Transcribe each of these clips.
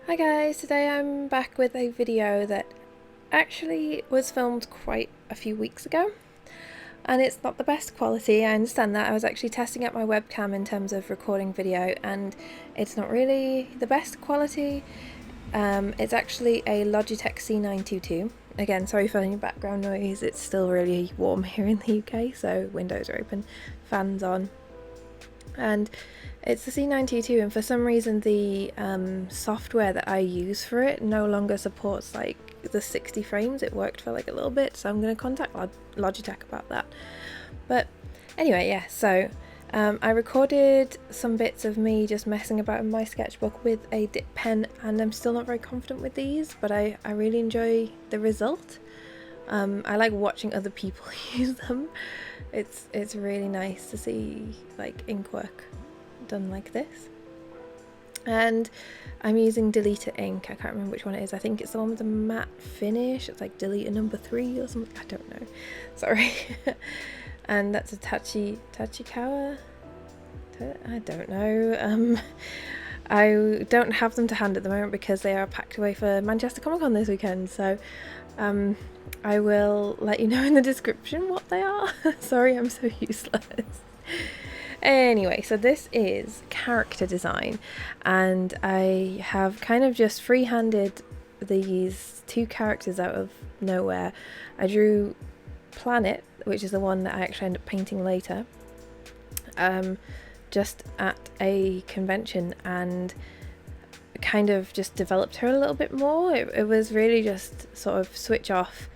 Hi guys, today I'm back with a video that actually was filmed quite a few weeks ago and it's not the best quality. I understand that. I was actually testing out my webcam in terms of recording video and it's not really the best quality. It's actually a Logitech C922. Again, sorry for any background noise, it's still really warm here in the UK, so windows are open, fans on. And it's the C922, and for some reason the software that I use for it no longer supports like the 60 frames. It worked for like a little bit, so I'm going to contact Logitech about that. But anyway, yeah, so I recorded some bits of me just messing about in my sketchbook with a dip pen, and I'm still not very confident with these, but I really enjoy the result. I like watching other people use them. It's really nice to see like ink work done like this. And I'm using Deleter ink. I can't remember which one it is. I think it's the one with the matte finish. It's like Deleter number 3 or something. I don't know. Sorry. And that's a Tachikawa. I don't know. I don't have them to hand at the moment because they are packed away for Manchester Comic Con this weekend. So I will let you know in the description what they are. Sorry, I'm so useless. Anyway, so this is character design, and I have kind of just freehanded these two characters out of nowhere. I drew Planet, which is the one that I actually end up painting later, just at a convention, and kind of just developed her a little bit more. It was really just sort of switch off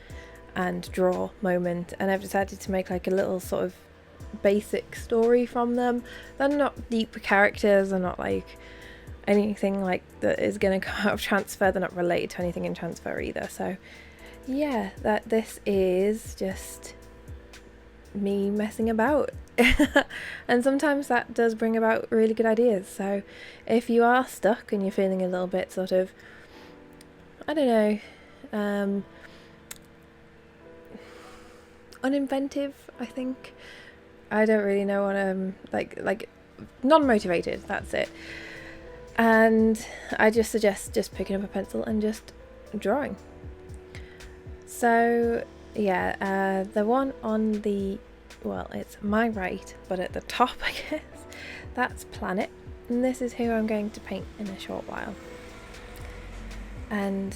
and draw moment, and I've decided to make like a little sort of basic story from them. They're not deep characters, they're not like anything like that is going to come out of transfer, they're not related to anything in transfer either. So yeah, this is just me messing about. And sometimes that does bring about really good ideas. So if you are stuck and you're feeling a little bit sort of, I don't know, uninventive, I think, I don't really know what like non-motivated, that's it, and I just suggest just picking up a pencil and just drawing. So yeah, the one on the, well, it's my right, but at the top, I guess, that's Planet, and this is who I'm going to paint in a short while. And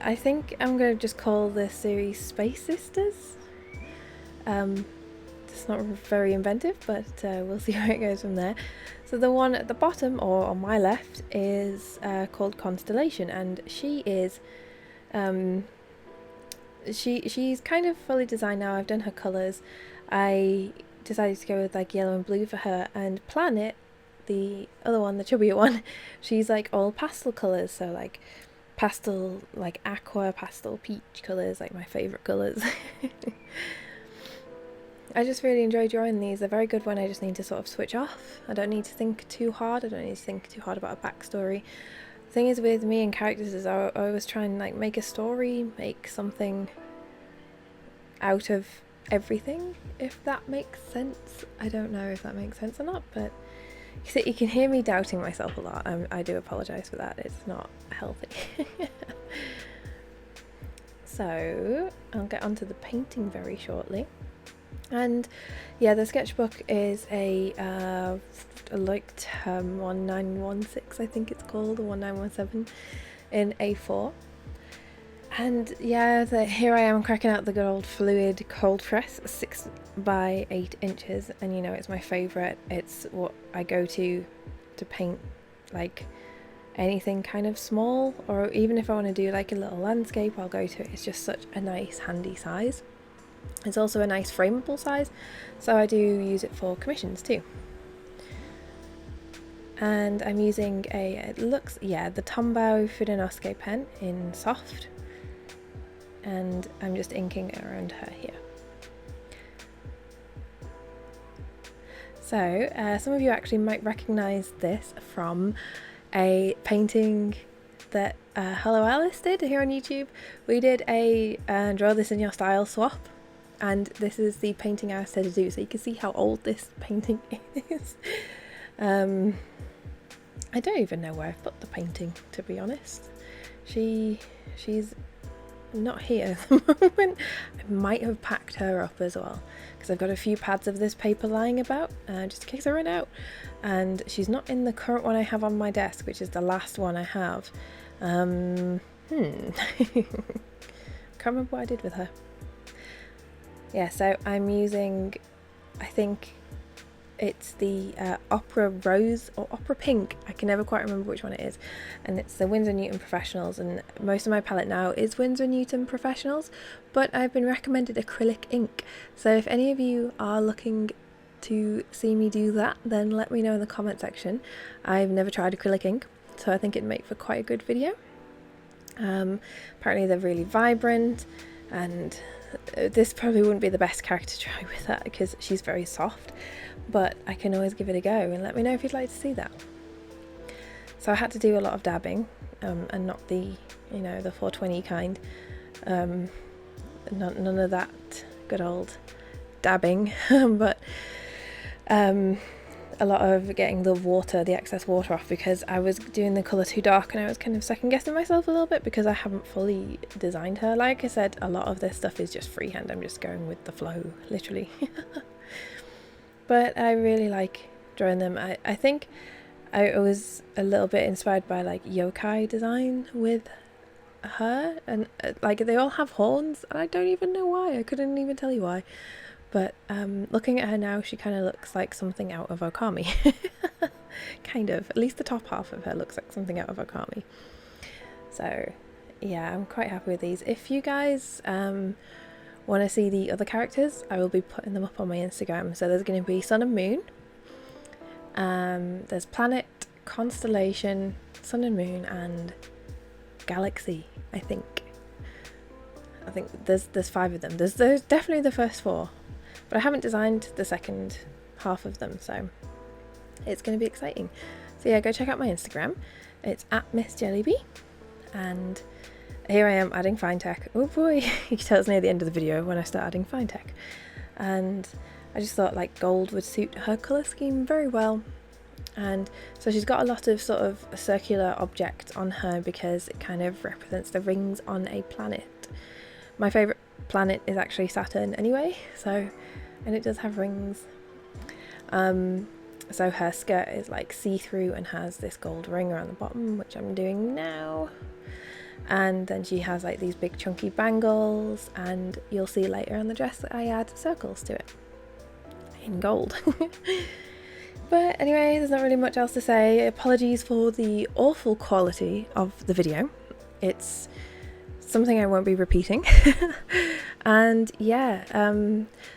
I think I'm going to just call this series Space Sisters. It's not very inventive, but we'll see where it goes from there. So the one at the bottom, or on my left, is called Constellation, and she is she's kind of fully designed now. I've done her colours. I decided to go with like yellow and blue for her, and Planet, the other one, the chubbier one, she's like all pastel colours, so like pastel, like aqua, pastel, peach colours, like my favourite colours. I just really enjoy drawing these. They're very good when I just need to sort of switch off. I don't need to think too hard. I don't need to think too hard about a backstory. The thing is with me and characters is I always try and like make a story, make something out of everything, if that makes sense. I don't know if that makes sense or not, but you can hear me doubting myself a lot. I do apologise for that. It's not healthy. So I'll get onto the painting very shortly. And yeah, the sketchbook is a like 1916, I think it's called, or 1917 in A4. And yeah, here I am cracking out the good old fluid cold press, 6 by 8 inches, and you know it's my favourite. It's what I go to paint like anything kind of small, or even if I want to do like a little landscape, I'll go to it. It's just such a nice handy size. It's also a nice frameable size, so I do use it for commissions too. And I'm using the TOMBOW FUDENOSUKE pen in soft, and I'm just inking around her here. So some of you actually might recognise this from a painting that Hello Alice did here on YouTube. We did a draw this in your style swap, and this is the painting I said to do, so you can see how old this painting is. I don't even know where I've put the painting, to be honest. She's not here at the moment. I might have packed her up as well, because I've got a few pads of this paper lying about, just in case I run out. And she's not in the current one I have on my desk, which is the last one I have. Can't remember what I did with her. Yeah, so I'm using, I think it's the Opera Rose or Opera Pink. I can never quite remember which one it is. And it's the Winsor Newton Professionals, and most of my palette now is Winsor Newton Professionals, but I've been recommended acrylic ink. So if any of you are looking to see me do that, then let me know in the comment section. I've never tried acrylic ink, so I think it'd make for quite a good video. Apparently they're really vibrant, and this probably wouldn't be the best character to try with that because she's very soft, but I can always give it a go, and let me know if you'd like to see that. So I had to do a lot of dabbing, and not the, you know, the 420 kind. None of that good old dabbing, but a lot of getting the excess water off, because I was doing the colour too dark and I was kind of second guessing myself a little bit because I haven't fully designed her. Like I said, a lot of this stuff is just freehand. I'm just going with the flow, literally. But I really like drawing them. I think I was a little bit inspired by like yokai design with her, and like they all have horns and I don't even know why. I couldn't even tell you why. But looking at her now, she kind of looks like something out of Okami. Kind of. At least the top half of her looks like something out of Okami. So yeah, I'm quite happy with these. If you guys want to see the other characters, I will be putting them up on my Instagram. So there's going to be Sun and Moon. There's Planet, Constellation, Sun and Moon, and Galaxy, I think. I think there's 5 of them. There's definitely the first 4. But I haven't designed the second half of them, so it's going to be exciting. So yeah, go check out my Instagram. It's @MissJellybee, and here I am adding fine tech. Oh boy, you can tell it's near the end of the video when I start adding fine tech. And I just thought like gold would suit her colour scheme very well. And so she's got a lot of sort of circular objects on her because it kind of represents the rings on a planet. My favourite planet is actually Saturn anyway, so, and it does have rings. So her skirt is like see-through and has this gold ring around the bottom, which I'm doing now. And then she has like these big chunky bangles, and you'll see later on the dress that I add circles to it in gold. But anyway, there's not really much else to say. Apologies for the awful quality of the video. It's something I won't be repeating. And yeah,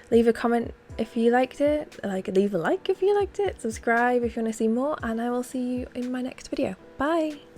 leave a comment if you liked it, leave a like if you liked it, subscribe if you want to see more, and I will see you in my next video. Bye!